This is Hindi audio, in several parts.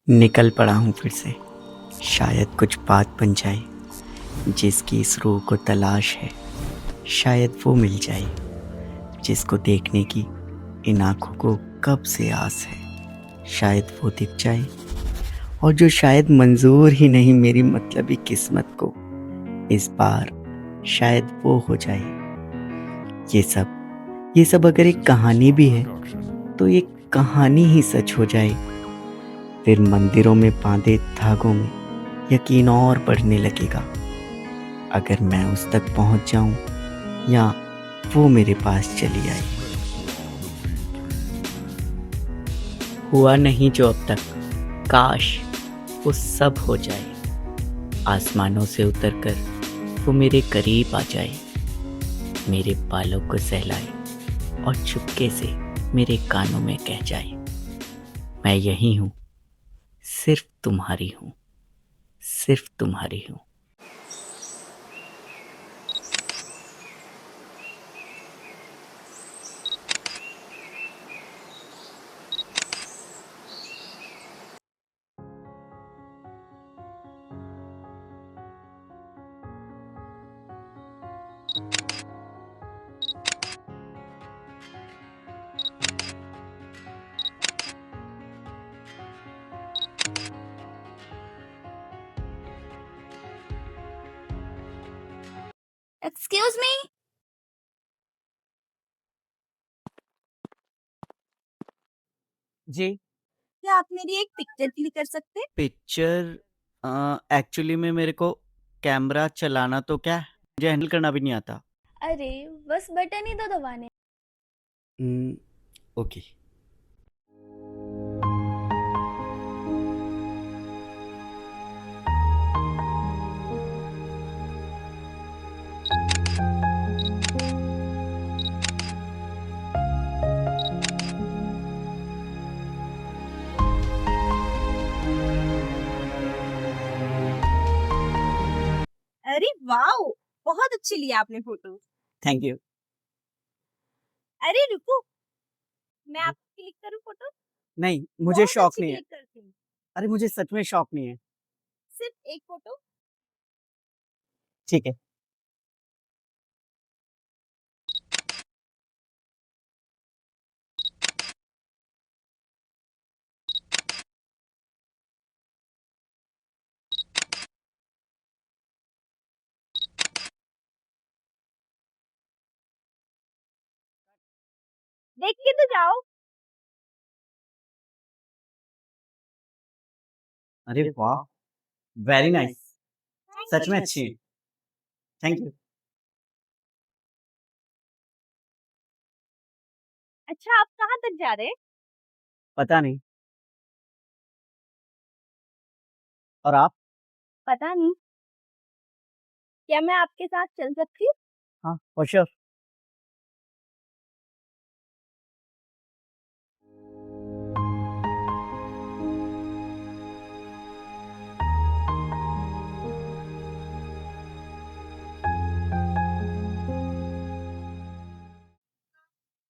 निकल पड़ा हूँ फिर से। शायद कुछ बात बन जाए, जिसकी इस रूह को तलाश है। शायद वो मिल जाए, जिसको देखने की इन आँखों को कब से आस है। शायद वो दिख जाए, और जो शायद मंजूर ही नहीं मेरी मतलबी किस्मत को, इस बार शायद वो हो जाए। ये सब अगर एक कहानी भी है, तो ये कहानी ही सच हो जाए। फिर मंदिरों में बांधे धागों में यकीन और बढ़ने लगेगा। अगर मैं उस तक पहुंच जाऊं, या वो मेरे पास चली आई। हुआ नहीं जो अब तक, काश वो सब हो जाए। आसमानों से उतरकर वो मेरे करीब आ जाए, मेरे बालों को सहलाए और चुपके से मेरे कानों में कह जाए, मैं यही हूँ, सिर्फ तुम्हारी हूँ, सिर्फ तुम्हारी हूँ। Excuse me. जी। क्या आप मेरी एक पिक्चर क्लिक कर सकते हैं? पिक्चर एक्चुअली में मेरे को कैमरा चलाना तो क्या, मुझे हैंडल करना भी नहीं आता। अरे बस बटन ही तो दबाने। ओके। अरे वाओ, बहुत अच्छी लिया आपने फोटो। Thank you. अरे रुको, मैं आपको क्लिक करूँ फोटो? नहीं, मुझे बहुत शौक अच्छी नहीं है। क्लिक करती हूँ। अरे मुझे सच में शौक नहीं है। सिर्फ एक फोटो। ठीक है। देख के तो जाओ। अरे वाह, वेरी नाइस। सच में अच्छी है। Thank you. अच्छा, आप कहाँ तक जा रहे हैं? पता नहीं। और आप? पता नहीं। क्या मैं आपके साथ चल सकती हूँ? हाँ, फॉर श्योर।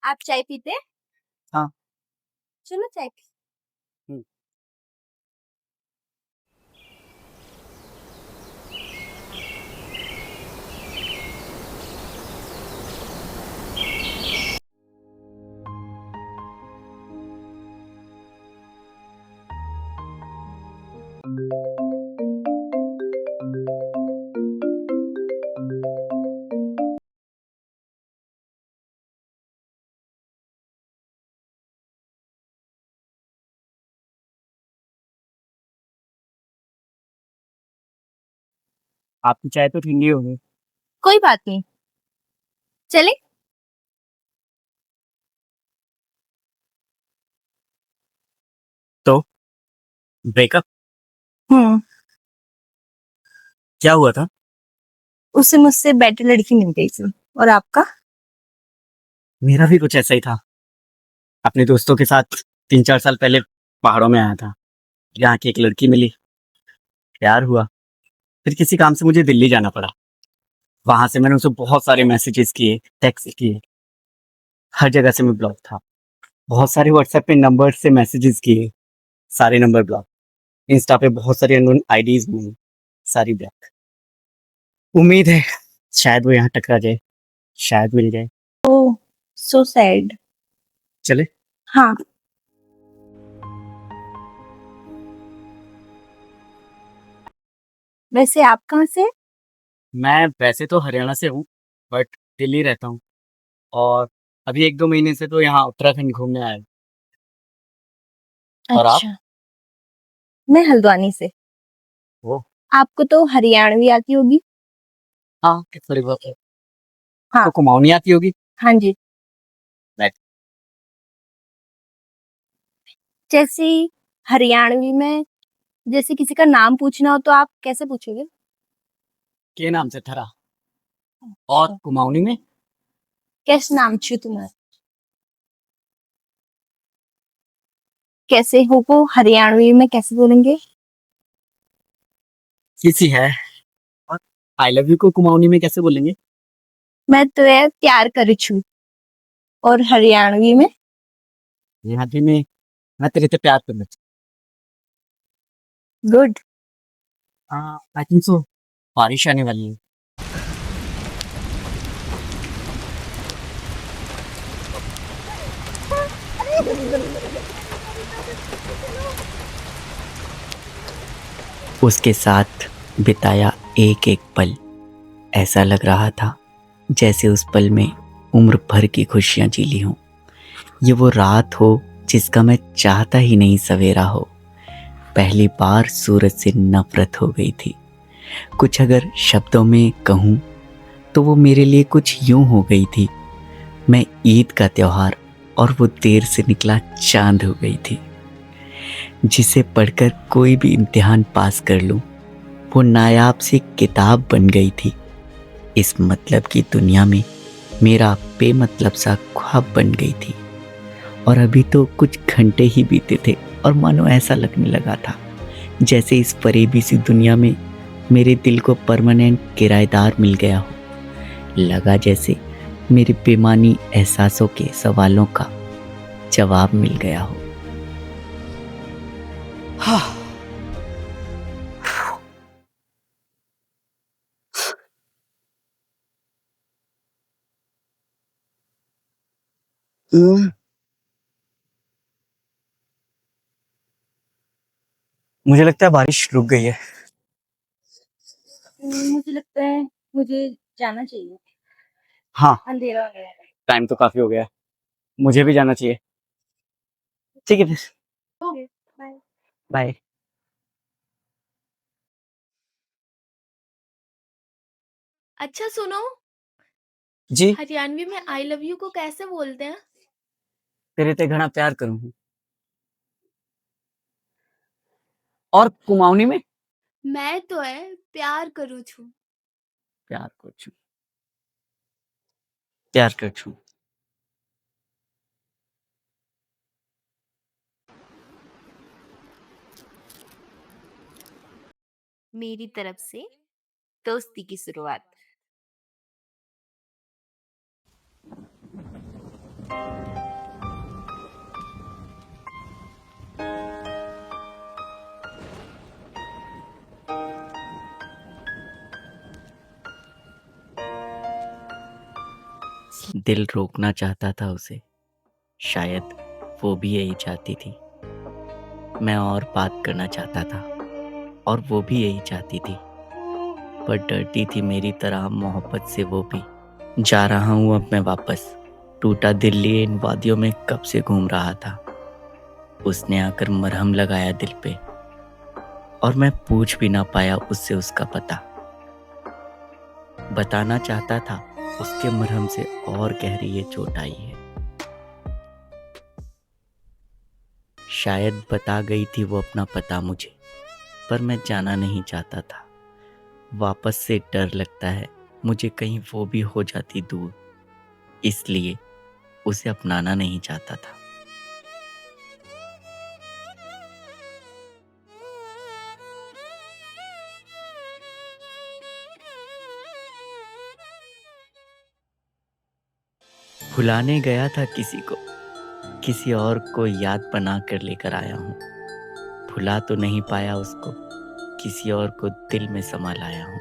आप चाय पीते हैं? हाँ। चलो चाय पी। हम्म। आपकी चाय तो ठंडी हो गई। कोई बात नहीं, चले। तो ब्रेकअप हम्म। क्या हुआ था? उससे मुझसे बेटर लड़की मिल गई थी। और आपका? मेरा भी कुछ ऐसा ही था। अपने दोस्तों के साथ 3-4 साल पहले पहाड़ों में आया था। यहाँ की एक लड़की मिली, प्यार हुआ। फिर किसी काम से मुझे दिल्ली जाना पड़ा। वहां से मैंने उसे बहुत सारे मैसेजेस किए, टेक्स्ट किए। हर जगह से मैं ब्लॉक था। बहुत सारे व्हाट्सएप पे नंबर से मैसेजेस किए, सारे नंबर ब्लॉक। इंस्टा पे बहुत सारी अननोन आईडीज मिली, सारी ब्लैक। उम्मीद है शायद वो यहाँ टकरा जाए, शायद मिल जाए। ओह, सो सैड। चले। हाँ। वैसे आप कहाँ से? मैं वैसे तो हरियाणा से हूँ, बट दिल्ली रहता हूँ, और अभी 1-2 महीने से तो यहाँ उत्तराखंड घूमने आया हूँ। और आप? अच्छा, मैं हल्द्वानी से। वो आपको तो हरियाणवी आती होगी। हाँ, थोड़ी बहुत है। हाँ। तो कुमाऊनी आती होगी। हाँ जी। Right. जैसे हरियाणवी में जैसे किसी का नाम पूछना हो तो आप कैसे पूछोगे? के नाम से थरा। और कुमाऊनी में कैसे नाम छू तुम्हारा? कैसे हो को हरियाणवी में कैसे बोलेंगे? किसी है। और आई लव यू को कुमाऊनी में कैसे बोलेंगे? मैं तुम्हें प्यार करू छू। और हरियाणवी में? यहाँ भी मैं तेरे से प्यार करना गुड। चाहता। आई थिंक सो बारिश आने वाली है। उसके साथ बिताया एक एक पल, ऐसा लग रहा था जैसे उस पल में उम्र भर की खुशियां जी ली हों। ये वो रात हो जिसका मैं चाहता ही नहीं सवेरा हो। पहली बार सूरज से नफरत हो गई थी। कुछ अगर शब्दों में कहूँ तो वो मेरे लिए कुछ यूं हो गई थी। मैं ईद का त्योहार और वो देर से निकला चांद हो गई थी, जिसे पढ़कर कोई भी इम्तिहान पास कर लूं। वो नायाब सी किताब बन गई थी। इस मतलब की दुनिया में मेरा बेमतलब सा ख्वाब बन गई थी। और अभी तो कुछ घंटे ही बीते थे और मानो ऐसा लगने लगा था जैसे इस फरेबी सी दुनिया में मेरे दिल को परमानेंट किराएदार मिल गया हो। लगा जैसे मेरे बेमानी एहसासों के सवालों का जवाब मिल गया हो। हाँ। मुझे लगता है बारिश रुक गई है। मुझे लगता है मुझे जाना चाहिए। हाँ, अंधेरा हो गया है। टाइम तो काफी हो गया है, मुझे भी जाना चाहिए। ठीक है फिर, ओके, बाय। बाय। अच्छा सुनो, जी। हरियाणवी में आई लव यू को कैसे बोलते हैं? तेरे ते घना प्यार करूँ। और कुमाऊनी में मैं तो है प्यार करू छू। प्यार को छू, प्यार कर छू। मेरी तरफ से दोस्ती की शुरुआत। दिल रोकना चाहता था उसे, शायद वो भी यही चाहती थी। मैं और बात करना चाहता था और वो भी यही चाहती थी, पर डरती थी मेरी तरह मोहब्बत से वो भी। जा रहा हूँ अब मैं वापस, टूटा दिल लिए इन वादियों में कब से घूम रहा था। उसने आकर मरहम लगाया दिल पे और मैं पूछ भी ना पाया उससे उसका पता। बताना चाहता था उसके मरहम से और गहरी ये चोट आई है। शायद बता गई थी वो अपना पता मुझे, पर मैं जाना नहीं चाहता था। वापस से डर लगता है मुझे कहीं वो भी हो जाती दूर, इसलिए उसे अपनाना नहीं चाहता था। भुलाने गया था किसी को, किसी और को याद बना कर लेकर आया हूँ। भुला तो नहीं पाया उसको, किसी और को दिल में समा लाया हूँ।